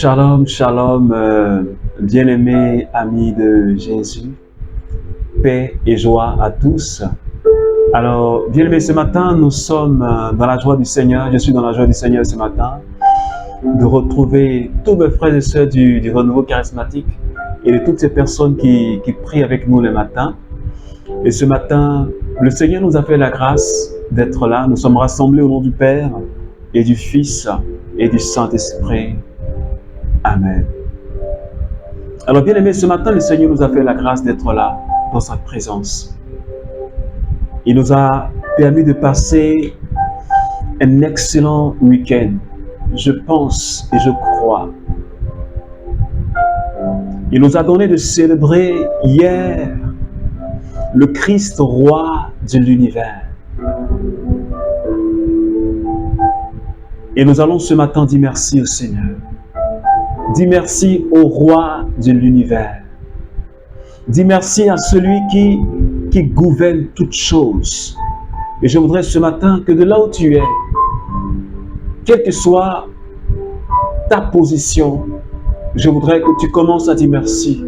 Shalom, shalom, bien-aimés amis de Jésus, paix et joie à tous. Alors, bien-aimés, ce matin, nous sommes dans la joie du Seigneur. Je suis dans la joie du Seigneur ce matin, de retrouver tous mes frères et sœurs du renouveau charismatique et de toutes ces personnes qui prient avec nous le matin. Et ce matin, le Seigneur nous a fait la grâce d'être là. Nous sommes rassemblés au nom du Père et du Fils et du Saint-Esprit. Amen. Alors bien aimé, ce matin, le Seigneur nous a fait la grâce d'être là, dans sa présence. Il nous a permis de passer un excellent week-end. Je pense et je crois. Il nous a donné de célébrer hier le Christ roi de l'univers. Et nous allons ce matin dire merci au Seigneur. Dis merci au roi de l'univers. Dis merci à celui qui gouverne toutes choses. Et je voudrais ce matin que de là où tu es, quelle que soit ta position, je voudrais que tu commences à dire merci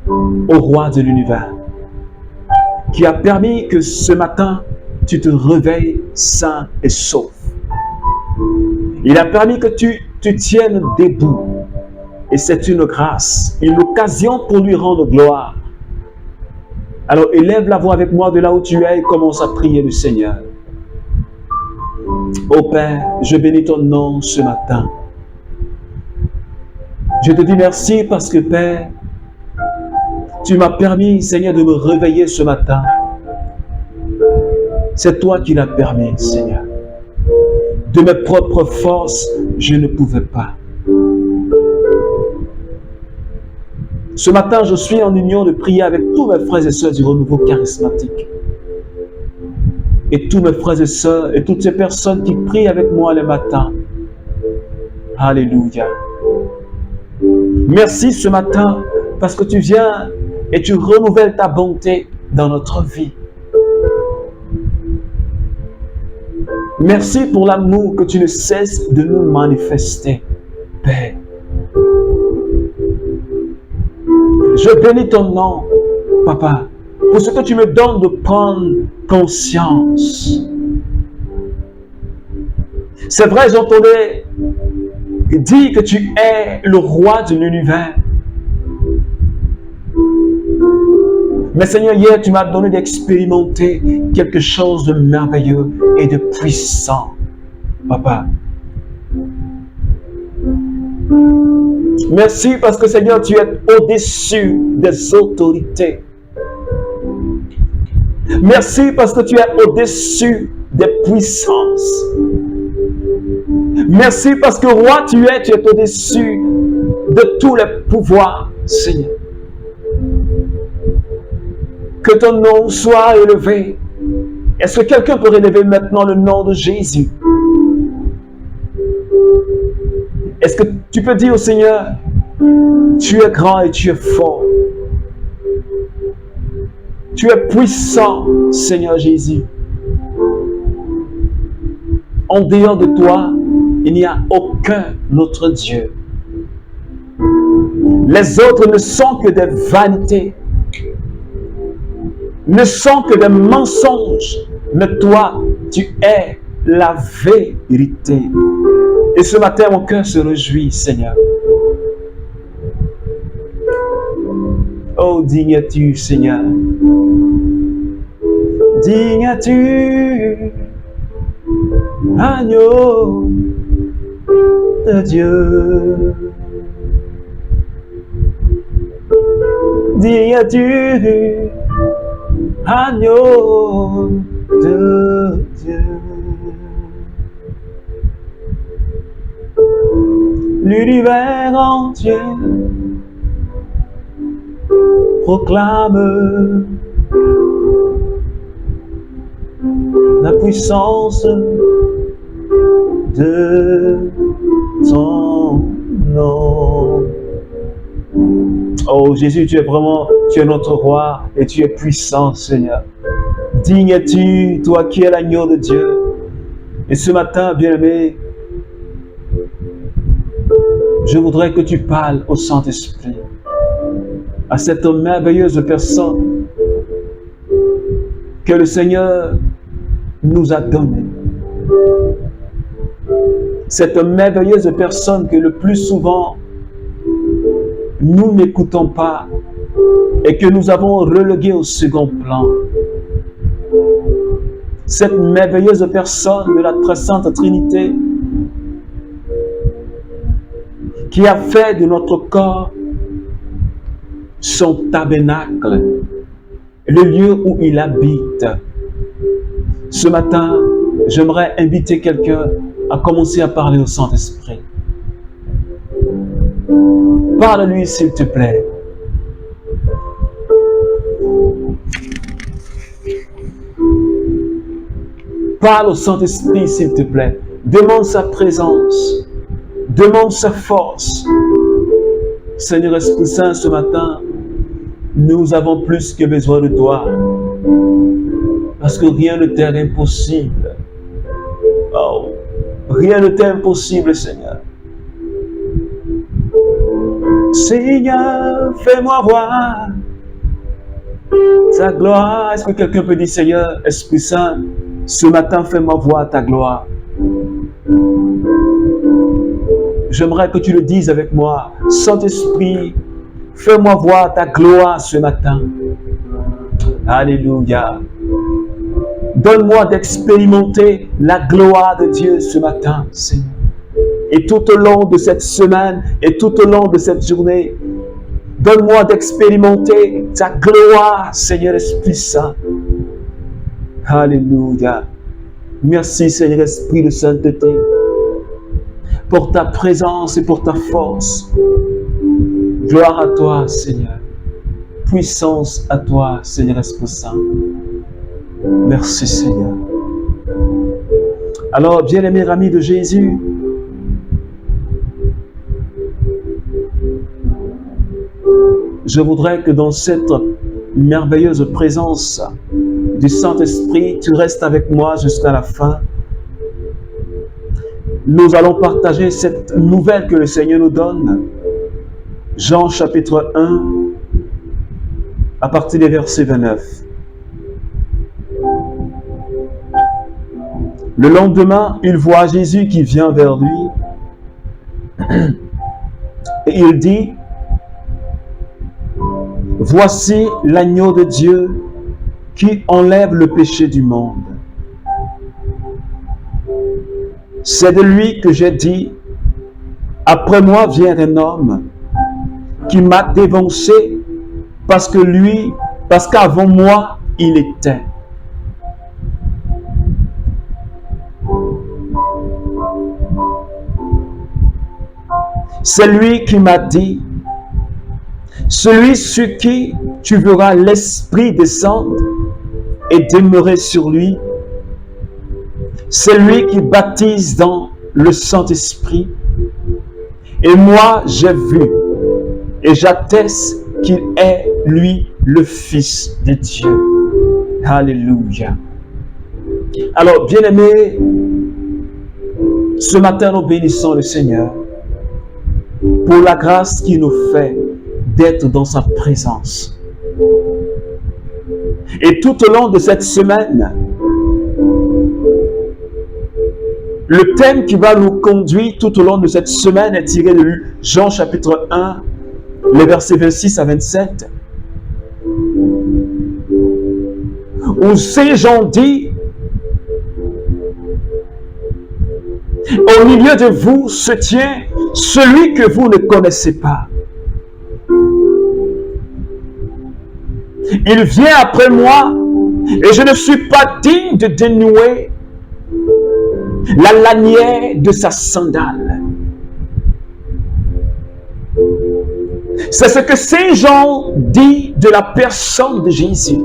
au roi de l'univers, qui a permis que ce matin, tu te réveilles sain et sauf. Il a permis que tu tiennes debout. Et c'est une grâce, une occasion pour lui rendre gloire. Alors élève la voix avec moi de là où tu es et commence à prier le Seigneur. Ô Père, je bénis ton nom ce matin. Je te dis merci parce que Père, tu m'as permis, Seigneur, de me réveiller ce matin. C'est toi qui l'as permis, Seigneur. De mes propres forces, je ne pouvais pas. Ce matin, je suis en union de prier avec tous mes frères et sœurs du renouveau charismatique. Et tous mes frères et sœurs et toutes ces personnes qui prient avec moi le matin. Alléluia. Merci ce matin parce que tu viens et tu renouvelles ta bonté dans notre vie. Merci pour l'amour que tu ne cesses de nous manifester, Père. Je bénis ton nom, Papa, pour ce que tu me donnes de prendre conscience. C'est vrai, j'entendais dire que tu es le roi de l'univers. Mais Seigneur, hier, tu m'as donné d'expérimenter quelque chose de merveilleux et de puissant, Papa. Merci parce que Seigneur, tu es au-dessus des autorités. Merci parce que tu es au-dessus des puissances. Merci parce que roi tu es au-dessus de tous les pouvoirs, Seigneur. Que ton nom soit élevé. Est-ce que quelqu'un peut élever maintenant le nom de Jésus? Est-ce que tu peux dire au Seigneur, tu es grand et tu es fort. Tu es puissant, Seigneur Jésus. En dehors de toi, il n'y a aucun autre Dieu. Les autres ne sont que des vanités, ne sont que des mensonges, mais toi, tu es la vérité. Et ce matin, mon cœur se réjouit, Seigneur. Oh, digne es-tu, Seigneur. Digne es-tu, agneau de Dieu. Digne es-tu, agneau de Dieu. L'univers entier proclame la puissance de ton nom. Oh Jésus, tu es notre roi et tu es puissant, Seigneur. Digne es-tu, toi qui es l'agneau de Dieu. Et ce matin, bien-aimé, Je voudrais que tu parles au Saint-Esprit, à cette merveilleuse personne que le Seigneur nous a donnée. Cette merveilleuse personne que le plus souvent, nous n'écoutons pas et que nous avons reléguée au second plan. Cette merveilleuse personne de la très sainte Trinité qui a fait de notre corps son tabernacle, le lieu où il habite. Ce matin, j'aimerais inviter quelqu'un à commencer à parler au Saint-Esprit. Parle-lui, s'il te plaît. Parle au Saint-Esprit, s'il te plaît. Demande sa présence. Demande sa force. Seigneur Esprit Saint, ce matin, nous avons plus que besoin de toi. Parce que rien ne t'est impossible. Oh, rien ne t'est impossible, Seigneur. Seigneur, fais-moi voir ta gloire. Est-ce que quelqu'un peut dire, Seigneur, Esprit Saint, ce matin, fais-moi voir ta gloire. J'aimerais que tu le dises avec moi. Saint-Esprit, fais-moi voir ta gloire ce matin. Alléluia. Donne-moi d'expérimenter la gloire de Dieu ce matin, Seigneur. Et tout au long de cette semaine et tout au long de cette journée, donne-moi d'expérimenter ta gloire, Seigneur Esprit Saint. Alléluia. Merci, Seigneur Esprit de sainteté, pour ta présence et pour ta force. Gloire à toi, Seigneur. Puissance à toi, Seigneur Esprit Saint. Merci, Seigneur. Alors, bien-aimés amis de Jésus, je voudrais que dans cette merveilleuse présence du Saint-Esprit, tu restes avec moi jusqu'à la fin. Nous allons partager cette nouvelle que le Seigneur nous donne. Jean chapitre 1, à partir des versets 29. Le lendemain, il voit Jésus qui vient vers lui. Et il dit, « Voici l'agneau de Dieu qui enlève le péché du monde. C'est de lui que j'ai dit, après moi vient un homme qui m'a dévancé parce qu'avant moi il était. C'est lui qui m'a dit, celui sur qui tu verras l'Esprit descendre et demeurer sur lui, c'est lui qui baptise dans le Saint-Esprit. Et moi, j'ai vu et j'atteste qu'il est, lui, le Fils de Dieu. Alléluia. Alors, bien-aimés, ce matin, nous bénissons le Seigneur pour la grâce qu'il nous fait d'être dans sa présence. Et tout au long de cette semaine, le thème qui va nous conduire tout au long de cette semaine est tiré de Jean chapitre 1, les versets 26 à 27. Où ces gens dit, au milieu de vous se tient celui que vous ne connaissez pas. Il vient après moi et je ne suis pas digne de dénouer la lanière de sa sandale. C'est ce que Saint Jean dit de la personne de Jésus.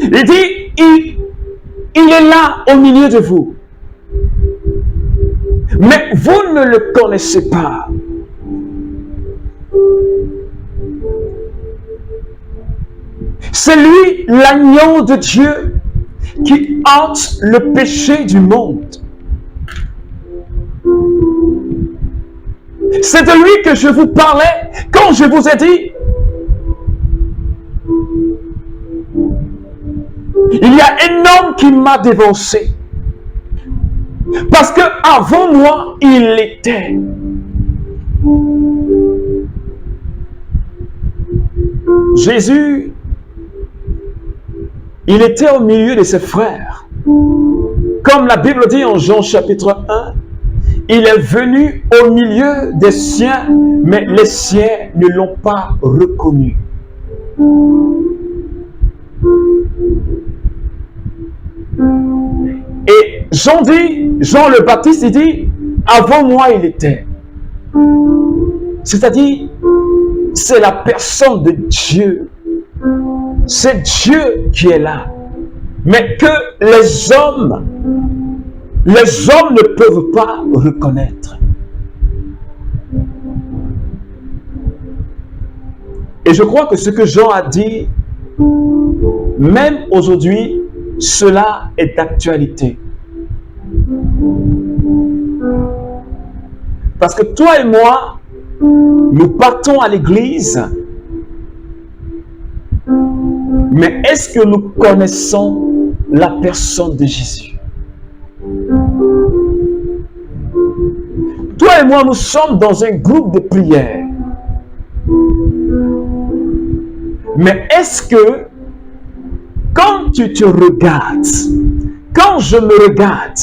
Il dit, il est là au milieu de vous. Mais vous ne le connaissez pas. C'est lui, l'agneau de Dieu, qui ôte le péché du monde. C'est de lui que je vous parlais quand je vous ai dit, il y a un homme qui m'a dévancé. Parce que avant moi, il était. Jésus, il était au milieu de ses frères. Comme la Bible dit en Jean chapitre 1, il est venu au milieu des siens, mais les siens ne l'ont pas reconnu. Et Jean le Baptiste, il dit, avant moi il était. C'est-à-dire, c'est la personne de Dieu. C'est Dieu qui est là. Mais que les hommes ne peuvent pas reconnaître. Et je crois que ce que Jean a dit, même aujourd'hui, cela est d'actualité. Parce que toi et moi, nous partons à l'église, mais est-ce que nous connaissons la personne de Jésus? Toi et moi, nous sommes dans un groupe de prière. Mais est-ce que, quand tu te regardes, quand je me regarde,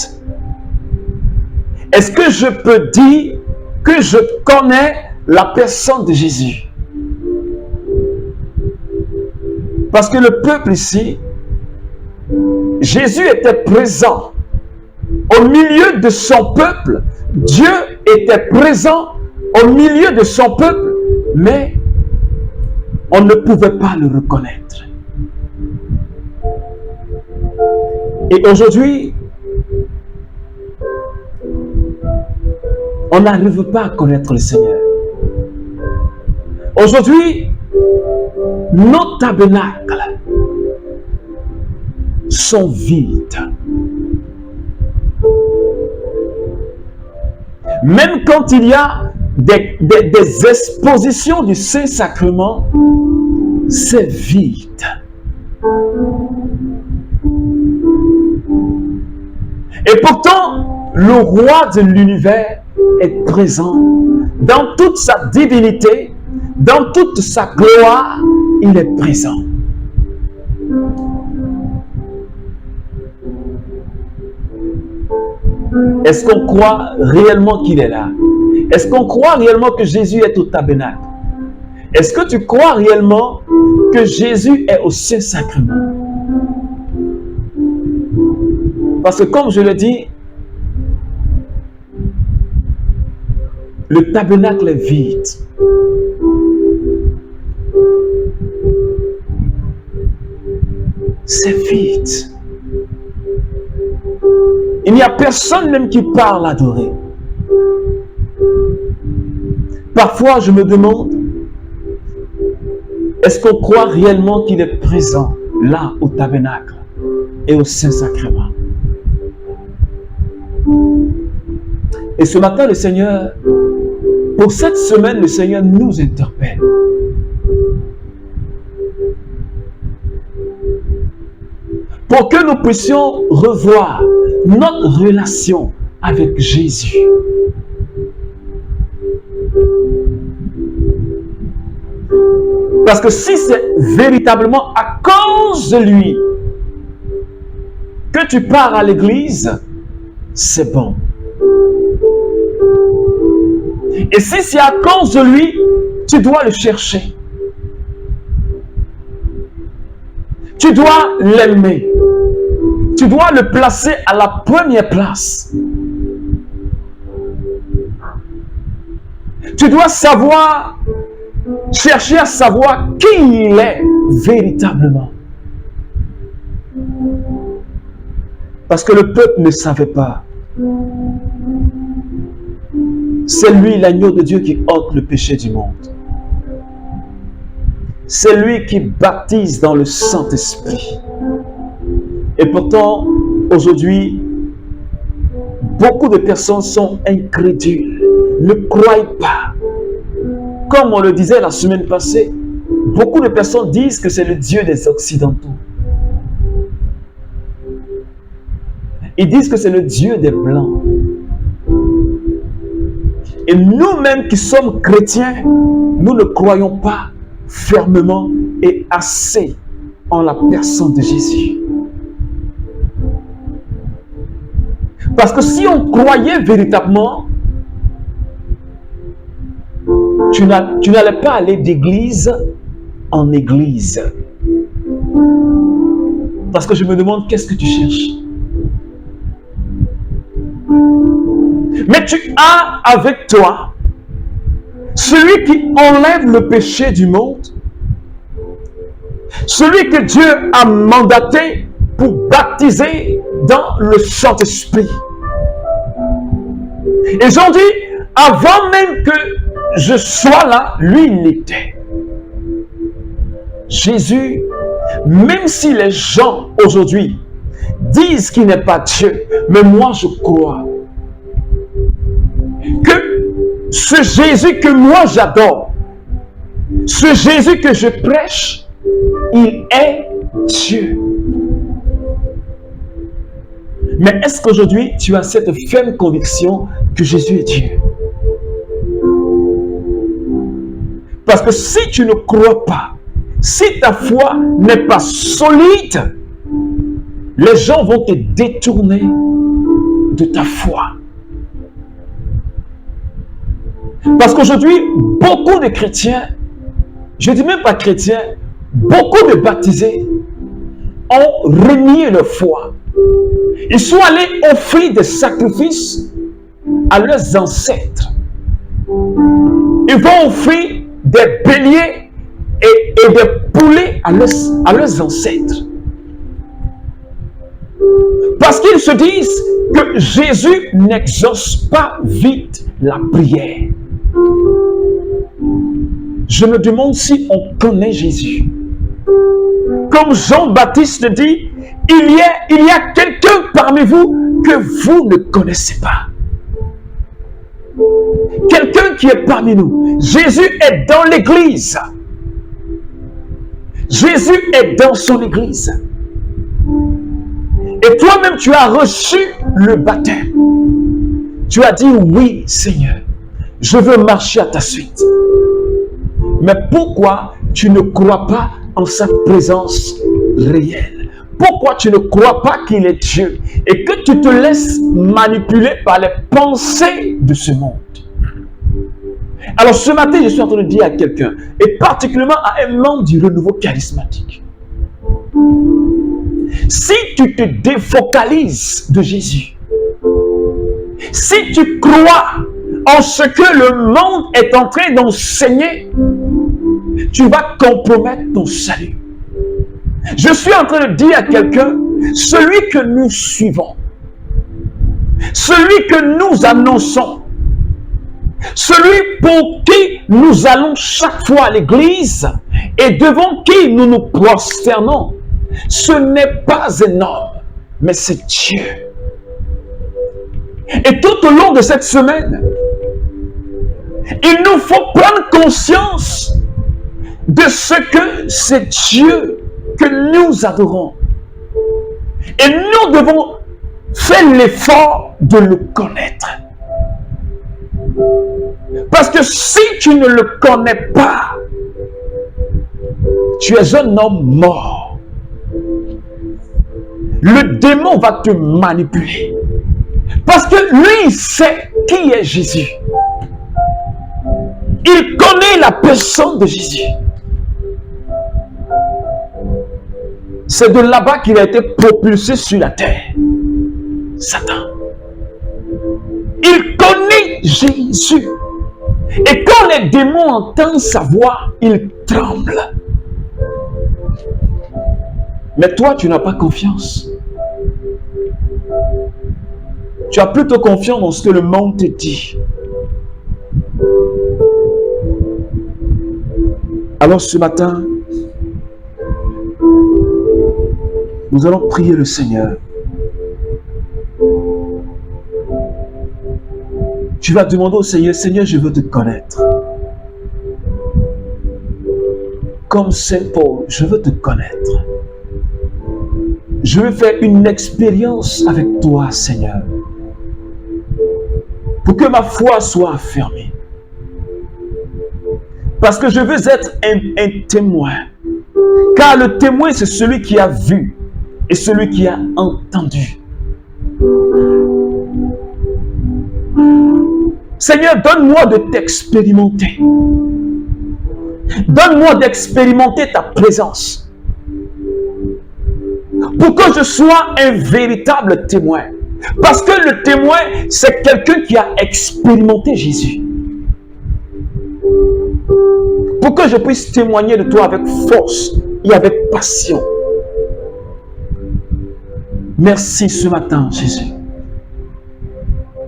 est-ce que je peux dire que je connais la personne de Jésus? Parce que le peuple ici, Jésus était présent au milieu de son peuple. Dieu était présent au milieu de son peuple, mais on ne pouvait pas le reconnaître. Et aujourd'hui, on n'arrive pas à connaître le Seigneur. Aujourd'hui, nos tabernacles sont vides. Même quand il y a des expositions du Saint-Sacrement, c'est vide. Et pourtant, le roi de l'univers est présent dans toute sa divinité, dans toute sa gloire, il est présent. Est-ce qu'on croit réellement qu'il est là? Est-ce qu'on croit réellement que Jésus est au tabernacle? Est-ce que tu crois réellement que Jésus est au Saint-Sacrement? Parce que comme je le dis, le tabernacle est vide. C'est vide. Il n'y a personne même qui parle adorer. Parfois, je me demande, est-ce qu'on croit réellement qu'il est présent là au tabernacle et au Saint-Sacrement? Et ce matin, le Seigneur, pour cette semaine, le Seigneur nous interpelle. Pour que nous puissions revoir notre relation avec Jésus. Parce que si c'est véritablement à cause de lui que tu pars à l'église, c'est bon. Et si c'est à cause de lui, tu dois le chercher. Tu dois l'aimer. Tu dois le placer à la première place. Tu dois savoir, chercher à savoir qui il est véritablement. Parce que le peuple ne savait pas. C'est lui l'agneau de Dieu qui ôte le péché du monde. C'est lui qui baptise dans le Saint-Esprit. Et pourtant, aujourd'hui, beaucoup de personnes sont incrédules, ne croient pas. Comme on le disait la semaine passée, beaucoup de personnes disent que c'est le Dieu des Occidentaux. Ils disent que c'est le Dieu des Blancs. Et nous-mêmes qui sommes chrétiens, nous ne croyons pas fermement et assez en la personne de Jésus. Parce que si on croyait véritablement, tu n'allais pas aller d'église en église. Parce que je me demande, qu'est-ce que tu cherches? Mais tu as avec toi celui qui enlève le péché du monde, celui que Dieu a mandaté pour baptiser dans le Saint-Esprit. Et Jean dit, avant même que je sois là, lui il l'était. Jésus, même si les gens aujourd'hui disent qu'il n'est pas Dieu, mais moi je crois que ce Jésus que moi j'adore, ce Jésus que je prêche, il est Dieu. Mais est-ce qu'aujourd'hui tu as cette ferme conviction que Jésus est Dieu? Parce que si tu ne crois pas, si ta foi n'est pas solide, les gens vont te détourner de ta foi. Parce qu'aujourd'hui, beaucoup de chrétiens, je ne dis même pas chrétiens, beaucoup de baptisés ont renié leur foi. Ils sont allés offrir des sacrifices à leurs ancêtres. Ils vont offrir des béliers et des poulets à leurs ancêtres. Parce qu'ils se disent que Jésus n'exauce pas vite la prière. Je me demande si on connaît Jésus. Comme Jean-Baptiste dit, il y a quelqu'un parmi vous que vous ne connaissez pas. Quelqu'un qui est parmi nous. Jésus est dans l'église. Jésus est dans son église. Et toi-même, tu as reçu le baptême. Tu as dit, oui, Seigneur, je veux marcher à ta suite. Mais pourquoi tu ne crois pas en sa présence réelle? Pourquoi tu ne crois pas qu'il est Dieu et que tu te laisses manipuler par les pensées de ce monde? Alors ce matin, je suis en train de dire à quelqu'un, et particulièrement à un membre du renouveau charismatique, si tu te défocalises de Jésus, si tu crois en ce que le monde est en train d'enseigner, tu vas compromettre ton salut. Je suis en train de dire à quelqu'un, celui que nous suivons, celui que nous annonçons, celui pour qui nous allons chaque fois à l'église et devant qui nous nous prosternons, ce n'est pas un homme, mais c'est Dieu. Et tout au long de cette semaine, il nous faut prendre conscience de ce que c'est Dieu que nous adorons. Et nous devons faire l'effort de le connaître. Parce que si tu ne le connais pas, tu es un homme mort. Le démon va te manipuler. Parce que lui, il sait qui est Jésus. Il connaît la personne de Jésus. C'est de là-bas qu'il a été propulsé sur la terre. Satan. Il connaît Jésus. Et quand les démons entendent sa voix, ils tremblent. Mais toi, tu n'as pas confiance. Tu as plutôt confiance dans ce que le monde te dit. Alors ce matin, nous allons prier le Seigneur. tu vas demander au Seigneur, Seigneur, je veux te connaître. Comme Saint Paul, je veux te connaître. Je veux faire une expérience avec toi, Seigneur. Pour que ma foi soit affermie. Parce que je veux être un témoin. Car le témoin, c'est celui qui a vu et celui qui a entendu. Seigneur, donne-moi de t'expérimenter. Donne-moi d'expérimenter ta présence. Pour que je sois un véritable témoin. Parce que le témoin, c'est quelqu'un qui a expérimenté Jésus. Pour que je puisse témoigner de toi avec force et avec passion. Merci ce matin, Jésus.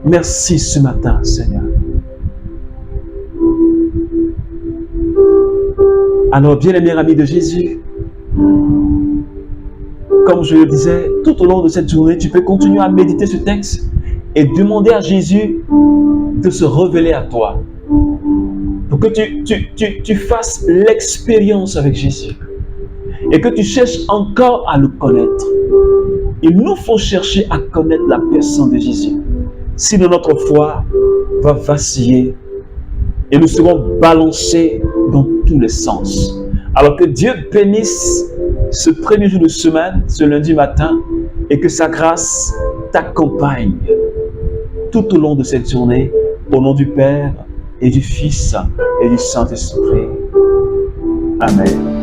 Merci ce matin, Seigneur. Alors, bien-aimés amis de Jésus, comme je le disais, tout au long de cette journée, tu peux continuer à méditer ce texte et demander à Jésus de se révéler à toi. Pour que tu fasses l'expérience avec Jésus et que tu cherches encore à le connaître. Il nous faut chercher à connaître la personne de Jésus. Sinon notre foi va vaciller et nous serons balancés dans tous les sens. Alors que Dieu bénisse ce premier jour de semaine, ce lundi matin, et que sa grâce t'accompagne tout au long de cette journée, au nom du Père et du Fils et du Saint-Esprit. Amen.